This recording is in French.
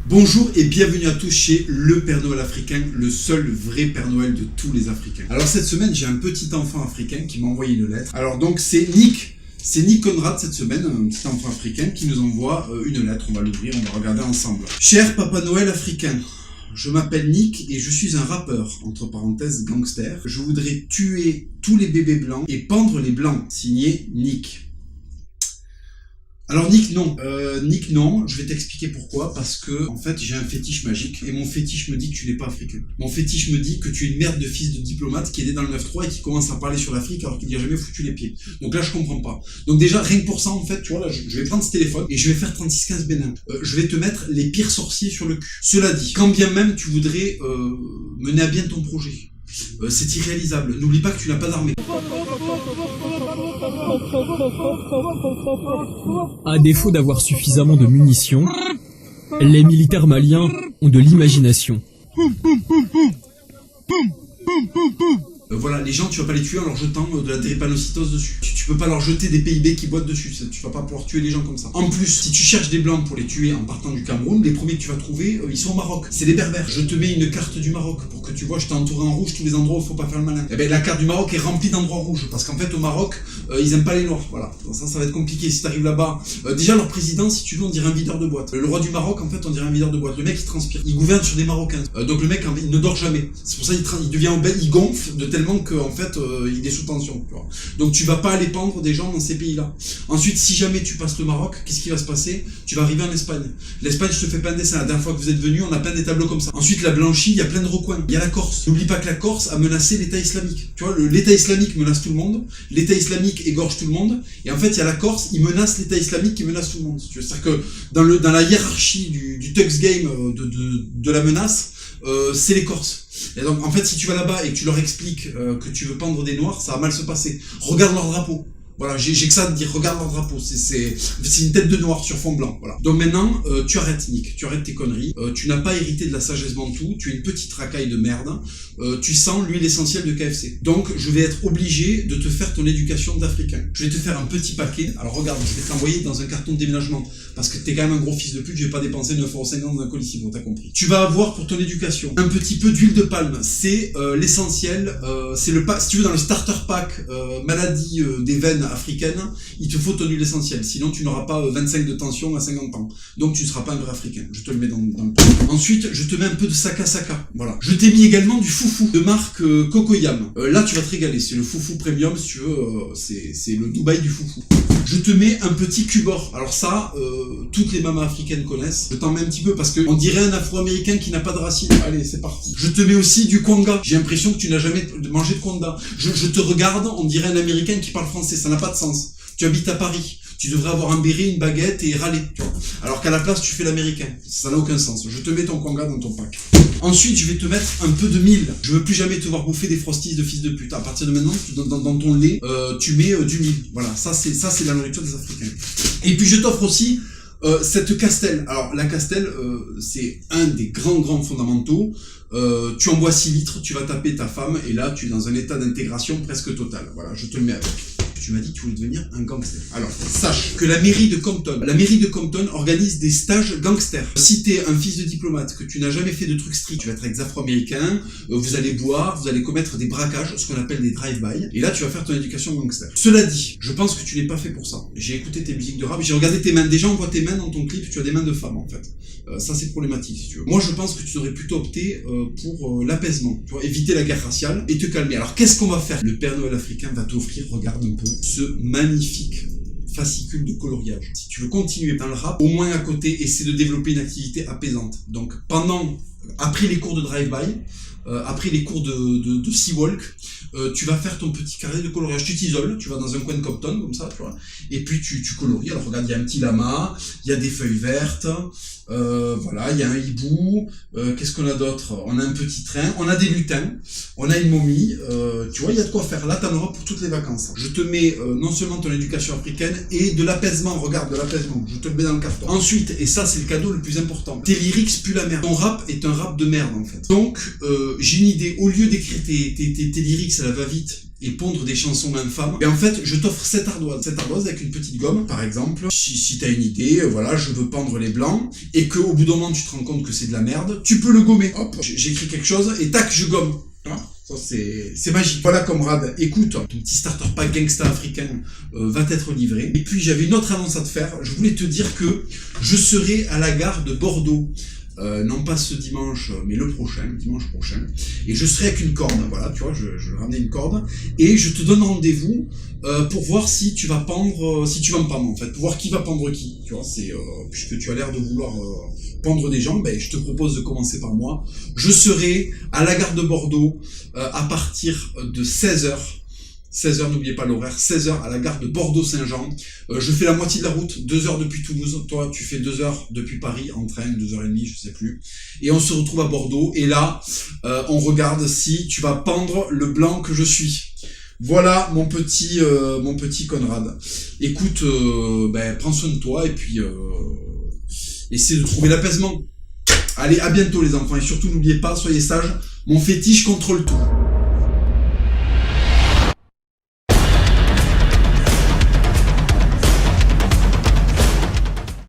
Bonjour et bienvenue à tous chez le Père Noël africain, le seul vrai Père Noël de tous les Africains. Alors cette semaine, j'ai un petit enfant africain qui m'a envoyé une lettre. Alors donc c'est Nick. C'est Nick Conrad cette semaine, un petit enfant africain qui nous envoie une lettre. On va l'ouvrir, on va regarder ensemble. Cher Papa Noël africain, je m'appelle Nick et je suis un rappeur, entre parenthèses gangster. Je voudrais tuer tous les bébés blancs et pendre les blancs. Signé Nick. Alors Nick non, je vais t'expliquer pourquoi, parce que en fait j'ai un fétiche magique et mon fétiche me dit que tu n'es pas africain. Mon fétiche me dit que tu es une merde de fils de diplomate qui est né dans le 9-3 et qui commence à parler sur l'Afrique alors qu'il n'y a jamais foutu les pieds. Donc là je comprends pas. Donc déjà rien que pour ça en fait, tu vois là je vais prendre ce téléphone et je vais faire 3615 Bénin. Je vais te mettre les pires sorciers sur le cul. Cela dit, quand bien même tu voudrais mener à bien ton projet, c'est irréalisable. N'oublie pas que tu n'as pas d'armée. À défaut d'avoir suffisamment de munitions, les militaires maliens ont de l'imagination. Voilà, les gens, tu vas pas les tuer en leur jetant de la drépanocytose dessus. Tu peux pas leur jeter des PIB qui boitent dessus, tu vas pas pouvoir tuer les gens comme ça. En plus, si tu cherches des blancs pour les tuer en partant du Cameroun, les premiers que tu vas trouver, ils sont au Maroc. C'est les berbères. Je te mets une carte du Maroc pour que tu vois, je t'ai entouré en rouge tous les endroits où il faut pas faire le malin. Et ben la carte du Maroc est remplie d'endroits rouges, parce qu'en fait au Maroc, ils aiment pas les noirs. Voilà, ça va être compliqué si t'arrives là-bas. Déjà leur président, si tu veux, on dirait un videur de boîte. Le roi du Maroc, en fait, on dirait un videur de boîte. Le mec il transpire, il gouverne sur des Marocains. Donc le mec, il ne dort jamais. C'est pour ça il devient obèse, il gonfle de tellement que en fait il est sous tension, tu vois. Donc tu vas pas aller pendre des gens dans ces pays-là. Ensuite, si jamais tu passes le Maroc, qu'est-ce qui va se passer? Tu vas arriver en Espagne. L'Espagne, je te fais peindre des dessins. La dernière fois que vous êtes venu, on a peint des tableaux comme ça. Ensuite, la blanchie, il y a plein de recoins. Il y a la Corse. N'oublie pas que la Corse a menacé l'État islamique. Tu vois, l'État islamique menace tout le monde. L'État islamique égorge tout le monde. Et en fait, il y a la Corse, il menace l'État islamique qui menace tout le monde. C'est-à-dire que dans la hiérarchie du Tux Game de la menace, c'est les Corses. Et donc en fait si tu vas là-bas et que tu leur expliques que tu veux pendre des noirs, ça va mal se passer. Regarde leur drapeau. Voilà, j'ai que ça à te dire, regarde leur drapeau, c'est une tête de noir sur fond blanc, voilà. Donc maintenant, tu arrêtes Nick, tu arrêtes tes conneries, tu n'as pas hérité de la sagesse bantou, tu es une petite racaille de merde, tu sens l'huile essentielle de KFC. Donc je vais être obligé de te faire ton éducation d'Africain. Je vais te faire un petit paquet, alors regarde, je vais t'envoyer dans un carton de déménagement, parce que t'es quand même un gros fils de pute, je vais pas dépenser 9,50€ dans un colissimo, t'as compris. Tu vas avoir pour ton éducation un petit peu d'huile de palme, c'est l'essentiel, c'est le pack, si tu veux dans le starter pack maladie des veines africaine, il te faut ton huile essentielle, sinon tu n'auras pas 25 de tension à 50 ans. Donc tu ne seras pas un vrai africain. Je te le mets dans le pack. Ensuite, je te mets un peu de Saka Saka. Voilà. Je t'ai mis également du foufou de marque Cocoyam. Là, tu vas te régaler. C'est le foufou premium, si tu veux. C'est le Dubaï du foufou. Je te mets un petit Cubor. Alors ça, toutes les mamas africaines connaissent. Je t'en mets un petit peu parce que on dirait un Afro-américain qui n'a pas de racines. Allez, c'est parti. Je te mets aussi du Kwanga. J'ai l'impression que tu n'as jamais mangé de Kwanga. Je te regarde, on dirait un Américain qui parle français. Ça n'a pas de sens. Tu habites à Paris, tu devrais avoir un béret, une baguette et râler, tu vois. Alors qu'à la place, tu fais l'américain. Ça n'a aucun sens. Je te mets ton Kwanga dans ton pack. Ensuite, je vais te mettre un peu de mil. Je veux plus jamais te voir bouffer des frosties de fils de pute. À partir de maintenant, dans ton lait, tu mets du mil. Voilà, ça c'est la nourriture des Africains. Et puis je t'offre aussi cette Castel. Alors la Castel, c'est un des grands fondamentaux. Tu en bois 6 litres, tu vas taper ta femme et là tu es dans un état d'intégration presque total. Voilà, je te le mets avec. Tu m'as dit que tu voulais devenir un gangster. Alors, sache que la mairie de Compton organise des stages gangsters. Si t'es un fils de diplomate, que tu n'as jamais fait de trucs stricts, tu vas être avec des Afro-Américains, vous allez boire, vous allez commettre des braquages, ce qu'on appelle des drive-by, et là tu vas faire ton éducation gangster. Cela dit, je pense que tu n'es pas fait pour ça. J'ai écouté tes musiques de rap, j'ai regardé tes mains. Déjà on voit tes mains dans ton clip, tu as des mains de femme en fait. Ça c'est problématique si tu veux. Moi je pense que tu devrais plutôt opter pour l'apaisement, tu vois, éviter la guerre raciale et te calmer. Alors qu'est-ce qu'on va faire? Le Père Noël africain va t'offrir, regarde un peu, ce magnifique fascicule de coloriage. Si tu veux continuer dans le rap, au moins à côté, essaie de développer une activité apaisante. Donc après les cours de drive-by, après les cours de Seawalk, tu vas faire ton petit carré de coloriage. Tu t'isoles, tu vas dans un coin de Compton, comme ça, tu vois, et puis tu colories. Alors regarde, il y a un petit lama, il y a des feuilles vertes, voilà, il y a un hibou, qu'est-ce qu'on a d'autre? On a un petit train, on a des lutins, on a une momie, tu vois, il y a de quoi faire. Là, t'en auras pour toutes les vacances. Je te mets non seulement ton éducation africaine et de l'apaisement, regarde, de l'apaisement, je te le mets dans le carton. Ensuite, et ça c'est le cadeau le plus important, tes lyrics puent la merde. Ton rap est un rap de merde en fait. Donc, j'ai une idée, au lieu d'écrire tes lyrics à la va-vite et pondre des chansons infâmes, et en fait, je t'offre cette ardoise avec une petite gomme, par exemple. Si t'as une idée, voilà, je veux pendre les blancs, et qu'au bout d'un moment, tu te rends compte que c'est de la merde, tu peux le gommer. Hop, j'écris quelque chose, et tac, je gomme. Ça, c'est magique. Voilà, comrade, écoute, ton petit starter pack gangsta africain va t'être livré. Et puis, j'avais une autre annonce à te faire. Je voulais te dire que je serai à la gare de Bordeaux. Non pas ce dimanche, mais le dimanche prochain. Et je serai avec une corde, voilà, tu vois, je vais ramener une corde. Et je te donne rendez-vous pour voir si tu vas pendre, si tu vas me pendre, en fait. Pour voir qui va pendre qui, tu vois, puisque tu as l'air de vouloir pendre des gens, ben, je te propose de commencer par moi. Je serai à la gare de Bordeaux à partir de 16h. 16h, n'oubliez pas l'horaire, 16h à la gare de Bordeaux-Saint-Jean. Je fais la moitié de la route, 2 heures depuis Toulouse. Toi, tu fais 2 heures depuis Paris, en train, 2h30, je sais plus. Et on se retrouve à Bordeaux. Et là, on regarde si tu vas pendre le blanc que je suis. Voilà, mon petit Conrad. Écoute, prends soin de toi et puis essaie de trouver l'apaisement. Allez, à bientôt les enfants. Et surtout, n'oubliez pas, soyez sages. Mon fétiche contrôle tout.